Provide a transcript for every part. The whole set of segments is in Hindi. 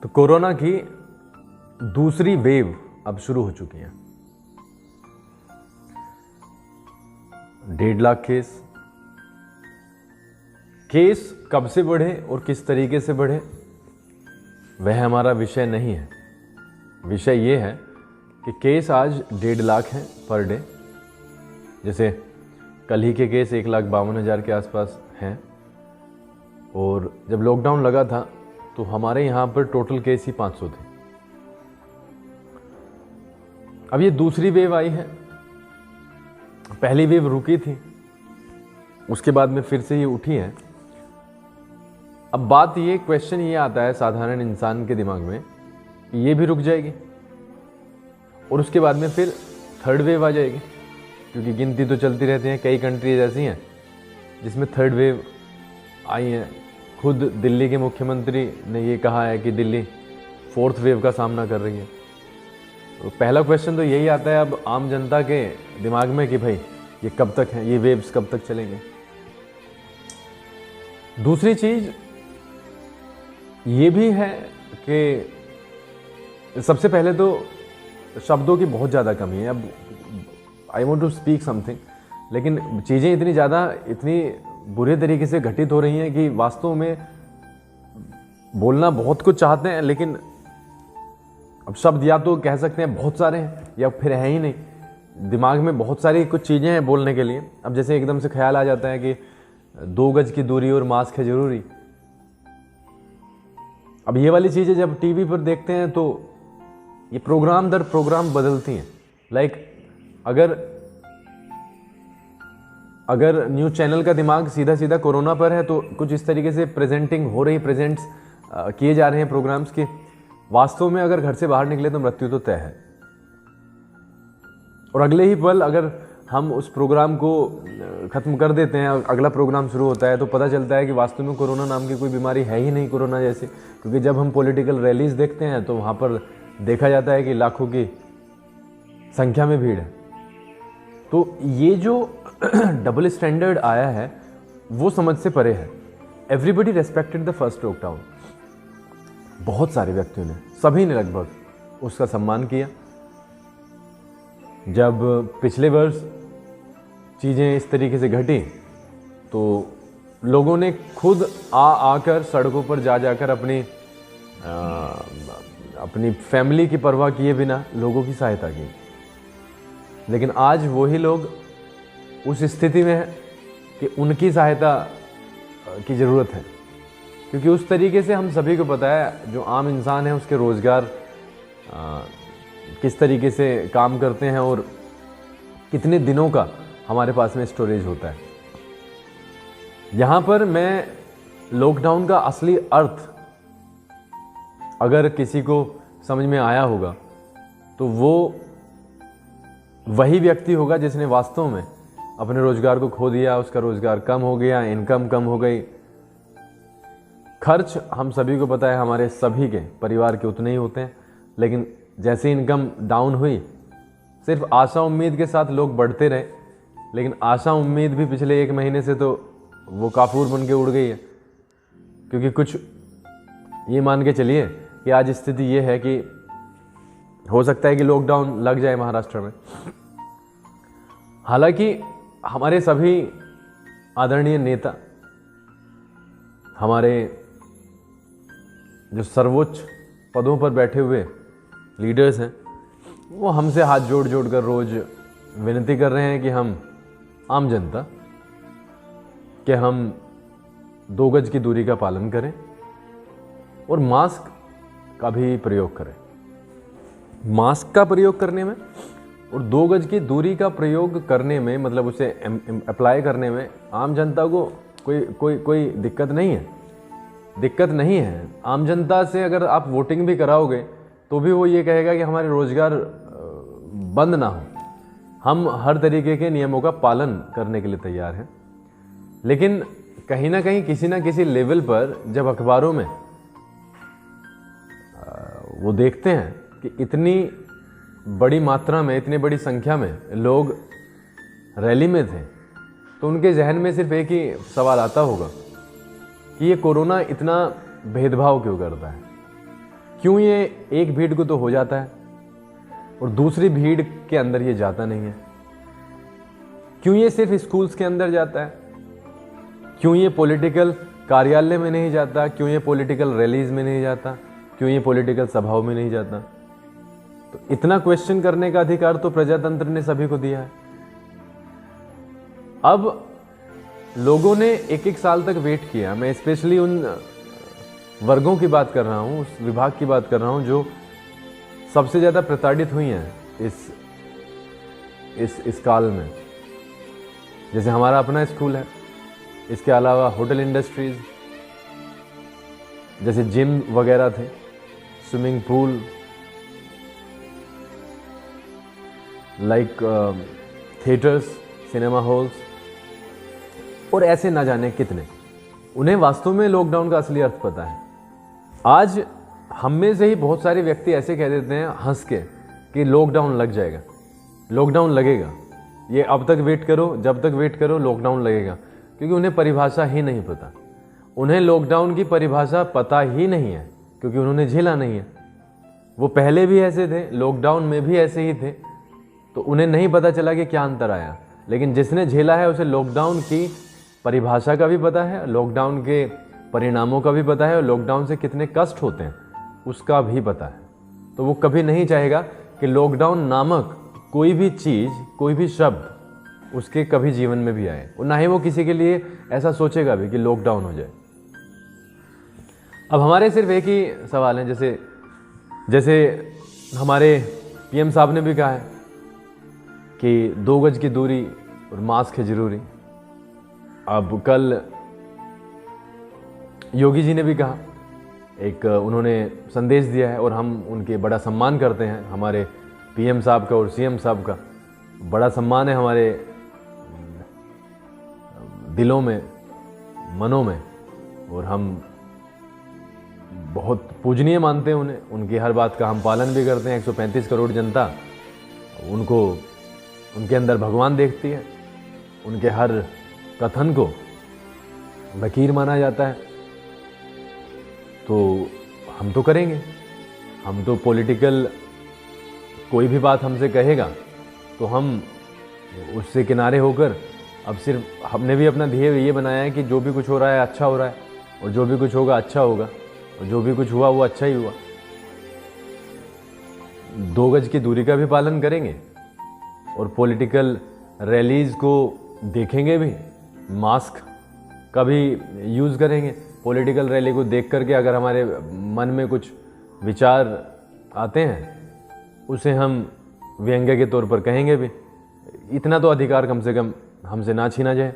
तो कोरोना की दूसरी वेव अब शुरू हो चुकी है। 1.5 लाख केस कब से बढ़े और किस तरीके से बढ़े वह हमारा विषय नहीं है। विषय ये है कि केस आज 1.5 लाख हैं पर डे। जैसे कल ही के केस 1,52,000 के आसपास हैं और जब लॉकडाउन लगा था तो हमारे यहाँ पर टोटल केस ही 500 थे। अब ये दूसरी वेव आई है। पहली वेव रुकी थी, उसके बाद में फिर से ये उठी है। अब बात ये क्वेश्चन ये आता है साधारण इंसान के दिमाग में कि ये भी रुक जाएगी और उसके बाद में फिर थर्ड वेव आ जाएगी, क्योंकि गिनती तो चलती रहती है। कई कंट्रीज ऐसी हैं जिसमें थर्ड वेव आई है। खुद दिल्ली के मुख्यमंत्री ने ये कहा है कि दिल्ली 4th वेव का सामना कर रही है। तो पहला क्वेश्चन तो यही आता है अब आम जनता के दिमाग में कि भाई ये कब तक है, ये वेव्स कब तक चलेंगे। दूसरी चीज ये भी है कि सबसे पहले तो शब्दों की बहुत ज़्यादा कमी है। अब I want to speak something, लेकिन चीज़ें इतनी ज़्यादा इतनी बुरे तरीके से घटित हो रही हैं कि वास्तव में बोलना बहुत कुछ चाहते हैं, लेकिन अब शब्द या तो कह सकते हैं बहुत सारे हैं या फिर है ही नहीं। दिमाग में बहुत सारी कुछ चीज़ें हैं बोलने के लिए। अब जैसे एकदम से ख्याल आ जाता है कि 2 गज की दूरी और मास्क है जरूरी। अब ये वाली चीज़ें जब टीवी पर देखते हैं तो ये प्रोग्राम दर प्रोग्राम बदलती हैं। लाइक अगर न्यूज़ चैनल का दिमाग सीधा सीधा कोरोना पर है तो कुछ इस तरीके से प्रेजेंटिंग हो रही, प्रेजेंट्स किए जा रहे हैं प्रोग्राम्स के। वास्तव में अगर घर से बाहर निकले तो मृत्यु तो तय है, और अगले ही पल अगर हम उस प्रोग्राम को ख़त्म कर देते हैं, अगला प्रोग्राम शुरू होता है, तो पता चलता है कि वास्तव में कोरोना नाम की कोई बीमारी है ही नहीं कोरोना जैसे। क्योंकि जब हम पॉलिटिकल रैलीज देखते हैं तो वहाँ पर देखा जाता है कि लाखों की संख्या में भीड़ है। तो ये जो डबल स्टैंडर्ड आया है वो समझ से परे है। Everybody respected the first lockdown. बहुत सारे व्यक्तियों ने, सभी ने लगभग उसका सम्मान किया। जब पिछले वर्ष चीज़ें इस तरीके से घटी तो लोगों ने खुद आकर सड़कों पर जाकर अपनी फैमिली की परवाह किए बिना लोगों की सहायता की। लेकिन आज वही लोग उस स्थिति में हैं कि उनकी सहायता की ज़रूरत है, क्योंकि उस तरीके से हम सभी को पता है जो आम इंसान है उसके रोज़गार किस तरीके से काम करते हैं और कितने दिनों का हमारे पास में स्टोरेज होता है। यहाँ पर मैं लॉकडाउन का असली अर्थ अगर किसी को समझ में आया होगा तो वो वही व्यक्ति होगा जिसने वास्तव में अपने रोजगार को खो दिया, उसका रोजगार कम हो गया, इनकम कम हो गई। खर्च हम सभी को पता है हमारे सभी के परिवार के उतने ही होते हैं, लेकिन जैसे इनकम डाउन हुई सिर्फ आशा उम्मीद के साथ लोग बढ़ते रहे, लेकिन आशा उम्मीद भी पिछले 1 महीने से तो वो काफूर बन के उड़ गई है। क्योंकि कुछ ये मान के चलिए कि आज स्थिति ये है कि हो सकता है कि लॉकडाउन लग जाए महाराष्ट्र में। हालांकि हमारे सभी आदरणीय नेता, हमारे जो सर्वोच्च पदों पर बैठे हुए लीडर्स हैं, वो हमसे हाथ जोड़ जोड़ कर रोज विनती कर रहे हैं कि हम आम जनता कि हम 2 गज की दूरी का पालन करें और मास्क का भी प्रयोग करें। मास्क का प्रयोग करने में और 2 गज की दूरी का प्रयोग करने में, मतलब उसे अप्लाई करने में आम जनता को कोई दिक्कत नहीं है। आम जनता से अगर आप वोटिंग भी कराओगे तो भी वो ये कहेगा कि हमारे रोजगार बंद ना हो। हम हर तरीके के नियमों का पालन करने के लिए तैयार हैं, लेकिन कहीं ना कहीं किसी ना किसी लेवल पर जब अखबारों में वो देखते हैं कि इतनी बड़ी मात्रा में, इतनी बड़ी संख्या में लोग रैली में थे, तो उनके जहन में सिर्फ एक ही सवाल आता होगा कि ये कोरोना इतना भेदभाव क्यों करता है, क्यों ये एक भीड़ को तो हो जाता है और दूसरी भीड़ के अंदर ये जाता नहीं है? क्यों ये सिर्फ स्कूल्स के अंदर जाता है? क्यों ये पॉलिटिकल कार्यालय में नहीं जाता? क्यों ये पॉलिटिकल रैलीज में नहीं जाता? क्यों ये पॉलिटिकल सभाओं में नहीं जाता? तो इतना क्वेश्चन करने का अधिकार तो प्रजातंत्र ने सभी को दिया है। अब लोगों ने एक एक साल तक वेट किया। मैं स्पेशली उन वर्गों की बात कर रहा हूं, उस विभाग की बात कर रहा हूं जो सबसे ज़्यादा प्रताड़ित हुई हैं इस काल में। जैसे हमारा अपना स्कूल है, इसके अलावा होटल इंडस्ट्रीज, जैसे जिम वगैरह थे, swimming pool, like theatres, cinema halls और ऐसे ना जाने कितने। उन्हें वास्तव में लॉकडाउन का असली अर्थ पता है। आज हम में से ही बहुत सारे व्यक्ति ऐसे कह देते हैं हंस के कि लॉकडाउन लग जाएगा, लॉकडाउन लगेगा, ये अब तक वेट करो, जब तक वेट करो लॉकडाउन लगेगा, क्योंकि उन्हें परिभाषा ही नहीं पता। उन्हें लॉकडाउन की परिभाषा पता ही नहीं है क्योंकि उन्होंने झेला नहीं है। वो पहले भी ऐसे थे, लॉकडाउन में भी ऐसे ही थे, तो उन्हें नहीं पता चला कि क्या अंतर आया। लेकिन जिसने झेला है उसे लॉकडाउन की परिभाषा का भी पता है, लॉकडाउन के परिणामों का भी पता है और लॉकडाउन से कितने कष्ट होते हैं उसका भी पता है। तो वो कभी नहीं चाहेगा कि लॉकडाउन नामक कोई भी चीज़, कोई भी शब्द उसके कभी जीवन में भी आए, और ना ही वो किसी के लिए ऐसा सोचेगा भी कि लॉकडाउन हो जाए। अब हमारे सिर्फ एक ही सवाल है, जैसे हमारे पीएम साहब ने भी कहा है कि 2 गज की दूरी और मास्क है जरूरी। अब कल योगी जी ने भी कहा, एक उन्होंने संदेश दिया है और हम उनके बड़ा सम्मान करते हैं। हमारे पीएम साहब का और सीएम साहब का बड़ा सम्मान है हमारे दिलों में, मनों में, और हम बहुत पूजनीय मानते हैं उन्हें। उनकी हर बात का हम पालन भी करते हैं। 135 करोड़ जनता उनको, उनके अंदर भगवान देखती है। उनके हर कथन को लकीर माना जाता है। तो हम तो करेंगे, हम तो पॉलिटिकल कोई भी बात हमसे कहेगा तो हम उससे किनारे होकर, अब सिर्फ हमने भी अपना ध्येय ये बनाया है कि जो भी कुछ हो रहा है अच्छा हो रहा है, और जो भी कुछ होगा अच्छा होगा, और जो भी कुछ हुआ वो अच्छा ही हुआ। 2 गज की दूरी का भी पालन करेंगे और पॉलिटिकल रैलीज को देखेंगे भी, मास्क का भी यूज़ करेंगे। पॉलिटिकल रैली को देख करके अगर हमारे मन में कुछ विचार आते हैं उसे हम व्यंग्य के तौर पर कहेंगे भी। इतना तो अधिकार कम से कम हमसे ना छीना जाए।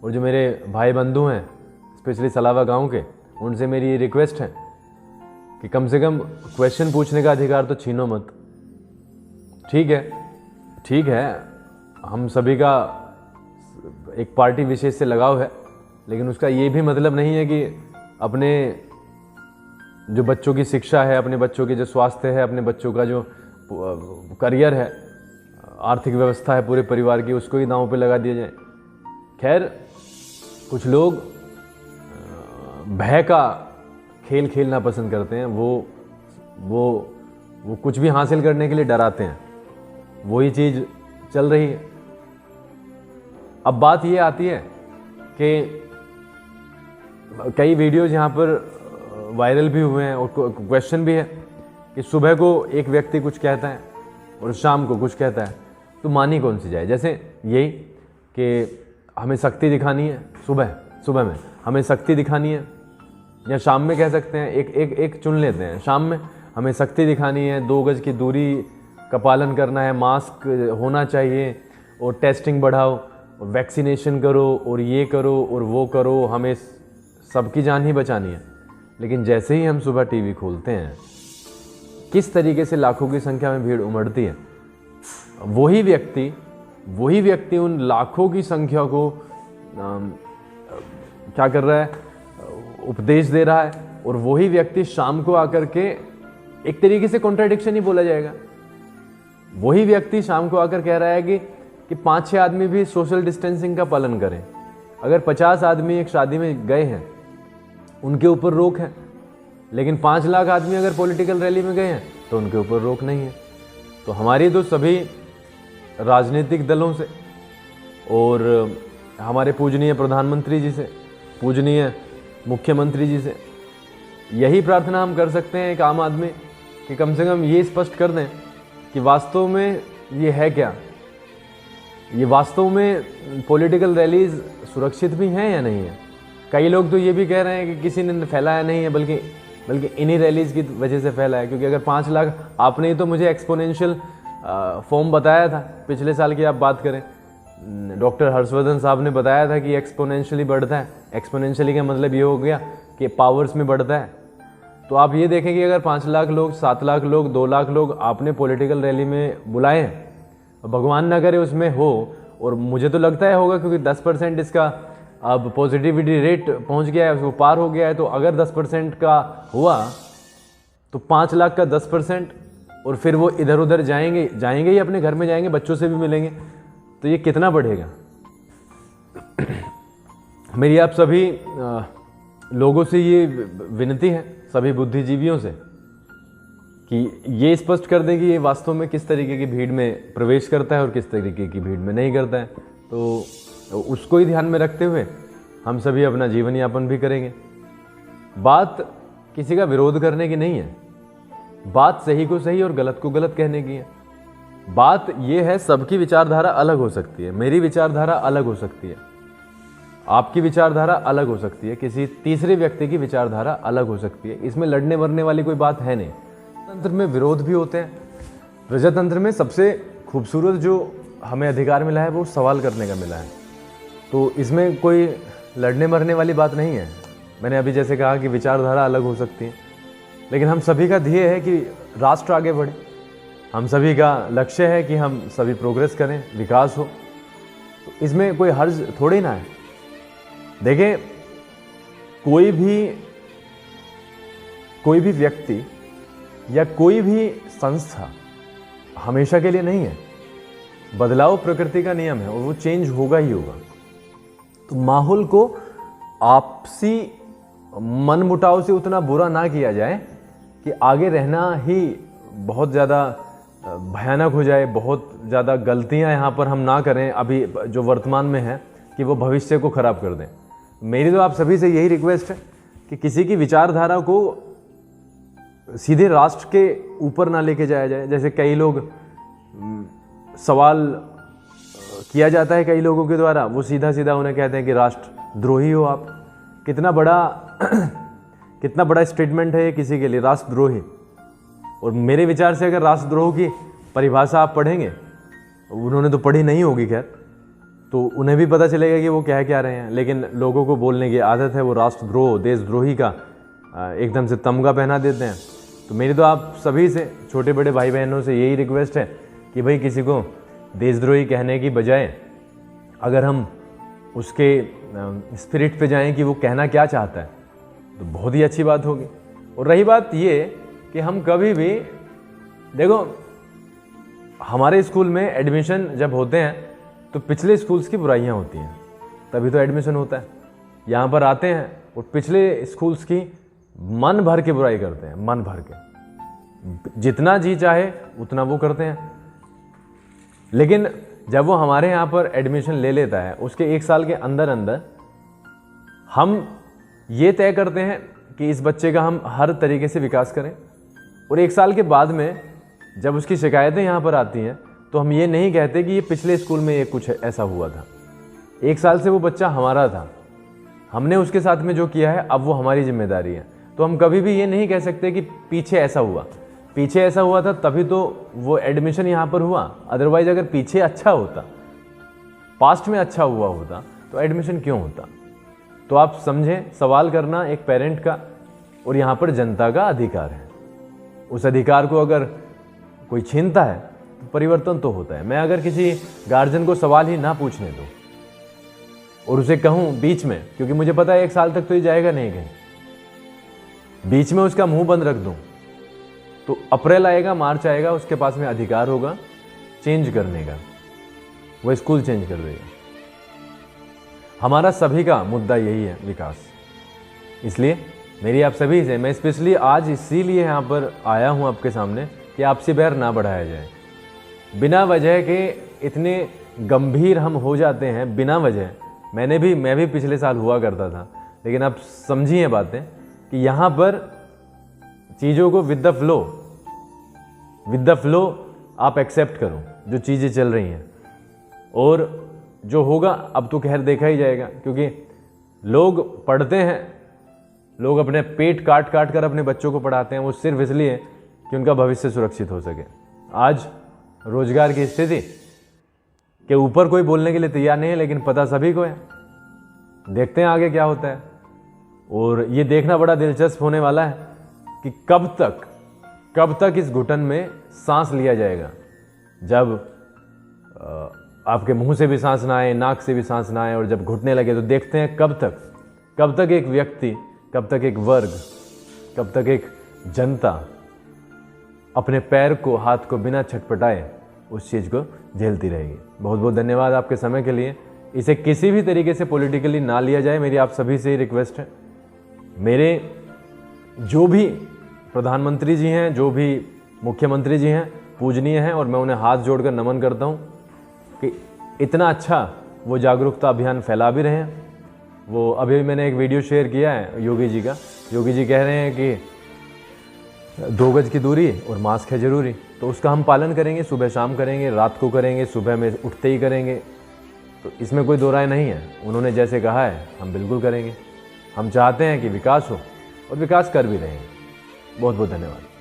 और जो मेरे भाई बंधु हैं स्पेशली सलावा गांव के, उनसे मेरी ये रिक्वेस्ट है कि कम से कम क्वेश्चन पूछने का अधिकार तो छीनो मत। ठीक है, हम सभी का एक पार्टी विशेष से लगाव है, लेकिन उसका ये भी मतलब नहीं है कि अपने जो बच्चों की शिक्षा है, अपने बच्चों की जो स्वास्थ्य है, अपने बच्चों का जो करियर है, आर्थिक व्यवस्था है पूरे परिवार की, उसको ही दांव पे लगा दिया जाए। खैर, कुछ लोग भय का खेल खेलना पसंद करते हैं। वो कुछ भी हासिल करने के लिए डराते हैं। वही चीज़ चल रही है। अब बात ये आती है कि कई वीडियोज यहाँ पर वायरल भी हुए हैं और क्वेश्चन भी है कि सुबह को एक व्यक्ति कुछ कहता है और शाम को कुछ कहता है, तो मानी कौन सी जाए। जैसे यही कि हमें शक्ति दिखानी है, सुबह में हमें शक्ति दिखानी है, या शाम में कह सकते हैं, एक चुन लेते हैं। शाम में हमें शक्ति दिखानी है, 2 गज की दूरी का पालन करना है, मास्क होना चाहिए, और टेस्टिंग बढ़ाओ, और वैक्सीनेशन करो, और ये करो और वो करो, हमें सबकी जान ही बचानी है। लेकिन जैसे ही हम सुबह टीवी खोलते हैं, किस तरीके से लाखों की संख्या में भीड़ उमड़ती है। वही व्यक्ति उन लाखों की संख्या को क्या कर रहा है, उपदेश दे रहा है, और वही व्यक्ति शाम को आकर के, एक तरीके से कॉन्ट्राडिक्शन ही बोला जाएगा, वही व्यक्ति शाम को आकर कह रहा है कि 5-6 आदमी भी सोशल डिस्टेंसिंग का पालन करें। अगर 50 आदमी एक शादी में गए हैं, उनके ऊपर रोक है, लेकिन 5 लाख आदमी अगर पॉलिटिकल रैली में गए हैं तो उनके ऊपर रोक नहीं है। तो हमारी तो सभी राजनीतिक दलों से और हमारे पूजनीय प्रधानमंत्री जी से, पूजनीय मुख्यमंत्री जी से यही प्रार्थना हम कर सकते हैं एक आम आदमी, कि कम से कम ये स्पष्ट कर दें कि वास्तव में ये है क्या, ये वास्तव में पॉलिटिकल रैलीज सुरक्षित भी हैं या नहीं है। कई लोग तो ये भी कह रहे हैं कि किसी ने फैलाया नहीं है, बल्कि इन्हीं रैलीज की वजह से फैला है। क्योंकि अगर 5 लाख, आपने ही तो मुझे एक्सपोनेंशियल फॉर्म बताया था, पिछले साल की आप बात करें, डॉक्टर हर्षवर्धन साहब ने बताया था कि एक्सपोनेंशियली बढ़ता है। एक्सपोनेंशियली का मतलब ये हो गया कि पावर्स में बढ़ता है। तो आप ये देखें कि अगर 5 लाख लोग, 7 लाख लोग, 2 लाख लोग आपने पॉलिटिकल रैली में बुलाए हैं, भगवान ना करे उसमें हो, और मुझे तो लगता है होगा क्योंकि 10% इसका अब पॉजिटिविटी रेट पहुंच गया है, उसको पार हो गया है। तो अगर 10% का हुआ तो 5 लाख का 10%, और फिर वो इधर उधर जाएंगे ही, अपने घर में जाएंगे, बच्चों से भी मिलेंगे, तो ये कितना बढ़ेगा। मेरी आप सभी लोगों से ये विनती है, सभी बुद्धिजीवियों से, कि ये स्पष्ट कर दें कि ये वास्तव में किस तरीके की भीड़ में प्रवेश करता है और किस तरीके की भीड़ में नहीं करता है। तो उसको ही ध्यान में रखते हुए हम सभी अपना जीवन यापन भी करेंगे। बात किसी का विरोध करने की नहीं है, बात सही को सही और गलत को गलत कहने की है। बात यह है, सबकी विचारधारा अलग हो सकती है, मेरी विचारधारा अलग हो सकती है, आपकी विचारधारा अलग हो सकती है, किसी तीसरे व्यक्ति की विचारधारा अलग हो सकती है। इसमें लड़ने मरने वाली कोई बात है नहीं। तंत्र में विरोध भी होते हैं। प्रजातंत्र में सबसे खूबसूरत जो हमें अधिकार मिला है वो सवाल करने का मिला है। तो इसमें कोई लड़ने मरने वाली बात नहीं है। मैंने अभी जैसे कहा कि विचारधारा अलग हो सकती है, लेकिन हम सभी का ध्येय है कि राष्ट्र आगे बढ़े। हम सभी का लक्ष्य है कि हम सभी प्रोग्रेस करें, विकास हो। तो इसमें कोई हर्ज थोड़ी ना है। देखिए, कोई भी व्यक्ति या कोई भी संस्था हमेशा के लिए नहीं है। बदलाव प्रकृति का नियम है और वो चेंज होगा ही होगा। तो माहौल को आपसी मनमुटाव से उतना बुरा ना किया जाए कि आगे रहना ही बहुत ज़्यादा भयानक हो जाए, बहुत ज़्यादा गलतियां यहाँ पर हम ना करें अभी जो वर्तमान में है, कि वो भविष्य को खराब कर दें। मेरी तो आप सभी से यही रिक्वेस्ट है कि किसी की विचारधारा को सीधे राष्ट्र के ऊपर ना लेके जाया जाए। जैसे कई लोग सवाल किया जाता है कई लोगों के द्वारा, वो सीधा सीधा उन्हें कहते हैं कि राष्ट्रद्रोही हो आप। कितना बड़ा स्टेटमेंट है ये किसी के लिए, राष्ट्रद्रोही। और मेरे विचार से अगर राष्ट्रद्रोह की परिभाषा आप पढ़ेंगे, उन्होंने तो पढ़ी नहीं होगी खैर, तो उन्हें भी पता चलेगा कि वो कह क्या रहे हैं। लेकिन लोगों को बोलने की आदत है, वो राष्ट्रद्रोह, देशद्रोही का एकदम से तमगा पहना देते हैं। तो मेरी तो आप सभी से, छोटे बड़े भाई बहनों से यही रिक्वेस्ट है कि भाई किसी को देशद्रोही कहने की बजाय अगर हम उसके स्पिरिट पे जाएं कि वो कहना क्या चाहता है, तो बहुत ही अच्छी बात होगी। और रही बात ये कि हम कभी भी, देखो, हमारे स्कूल में एडमिशन जब होते हैं तो पिछले स्कूल्स की बुराइयां होती हैं, तभी तो एडमिशन होता है। यहाँ पर आते हैं और पिछले स्कूल्स की मन भर के बुराई करते हैं, मन भर के, जितना जी चाहे उतना वो करते हैं। लेकिन जब वो हमारे यहाँ पर एडमिशन ले लेता है, उसके 1 साल के अंदर अंदर हम ये तय करते हैं कि इस बच्चे का हम हर तरीके से विकास करें। और 1 साल के बाद में जब उसकी शिकायतें यहाँ पर आती हैं, तो हम ये नहीं कहते कि ये पिछले स्कूल में ये कुछ ऐसा हुआ था। 1 साल से वो बच्चा हमारा था, हमने उसके साथ में जो किया है अब वो हमारी जिम्मेदारी है। तो हम कभी भी ये नहीं कह सकते कि पीछे ऐसा हुआ था तभी तो वो एडमिशन यहाँ पर हुआ। अदरवाइज अगर पीछे अच्छा होता, पास्ट में अच्छा हुआ होता, तो एडमिशन क्यों होता। तो आप समझें, सवाल करना एक पेरेंट का और यहाँ पर जनता का अधिकार है। उस अधिकार को अगर कोई छीनता है तो परिवर्तन तो होता है। मैं अगर किसी गार्जियन को सवाल ही ना पूछने दूं और उसे कहूं बीच में, क्योंकि मुझे पता है 1 साल तक तो ये जाएगा नहीं कहीं, बीच में उसका मुंह बंद रख दूं, तो अप्रैल आएगा, मार्च आएगा, उसके पास में अधिकार होगा चेंज करने का, वो स्कूल चेंज कर देगा। हमारा सभी का मुद्दा यही है, विकास। इसलिए मेरी आप सभी से, मैं स्पेशली आज इसीलिए यहाँ पर आया हूँ आपके सामने कि आपसी बैर ना बढ़ाया जाए। बिना वजह के इतने गंभीर हम हो जाते हैं बिना वजह। मैं भी पिछले साल हुआ करता था, लेकिन आप समझिए बातें कि यहाँ पर चीज़ों को विद द फ्लो आप एक्सेप्ट करो जो चीज़ें चल रही हैं, और जो होगा अब तो खैर देखा ही जाएगा, क्योंकि लोग पढ़ते हैं, लोग अपने पेट काट काट कर अपने बच्चों को पढ़ाते हैं, वो सिर्फ इसलिए कि उनका भविष्य सुरक्षित हो सके। आज रोजगार की स्थिति के ऊपर कोई बोलने के लिए तैयार नहीं है, लेकिन पता सभी को है। देखते हैं आगे क्या होता है, और ये देखना बड़ा दिलचस्प होने वाला है कि कब तक इस घुटन में सांस लिया जाएगा। जब आपके मुंह से भी सांस ना आए, नाक से भी सांस ना आए, और जब घुटने लगे, तो देखते हैं कब तक एक व्यक्ति, कब तक एक वर्ग, कब तक एक जनता अपने पैर को, हाथ को बिना छटपटाए उस चीज़ को झेलती रहेगी। बहुत बहुत धन्यवाद आपके समय के लिए। इसे किसी भी तरीके से पॉलिटिकली ना लिया जाए, मेरी आप सभी से ही रिक्वेस्ट है। मेरे जो भी प्रधानमंत्री जी हैं, जो भी मुख्यमंत्री जी हैं, पूजनीय हैं, और मैं उन्हें हाथ जोड़कर नमन करता हूं कि इतना अच्छा वो जागरूकता अभियान फैला भी रहे हैं। वो अभी मैंने एक वीडियो शेयर किया है योगी जी का। योगी जी कह रहे हैं कि 2 गज की दूरी और मास्क है ज़रूरी, तो उसका हम पालन करेंगे। सुबह शाम करेंगे, रात को करेंगे, सुबह में उठते ही करेंगे, तो इसमें कोई दो राय नहीं है। उन्होंने जैसे कहा है हम बिल्कुल करेंगे। हम चाहते हैं कि विकास हो, और विकास कर भी रहे हैं। बहुत बहुत धन्यवाद।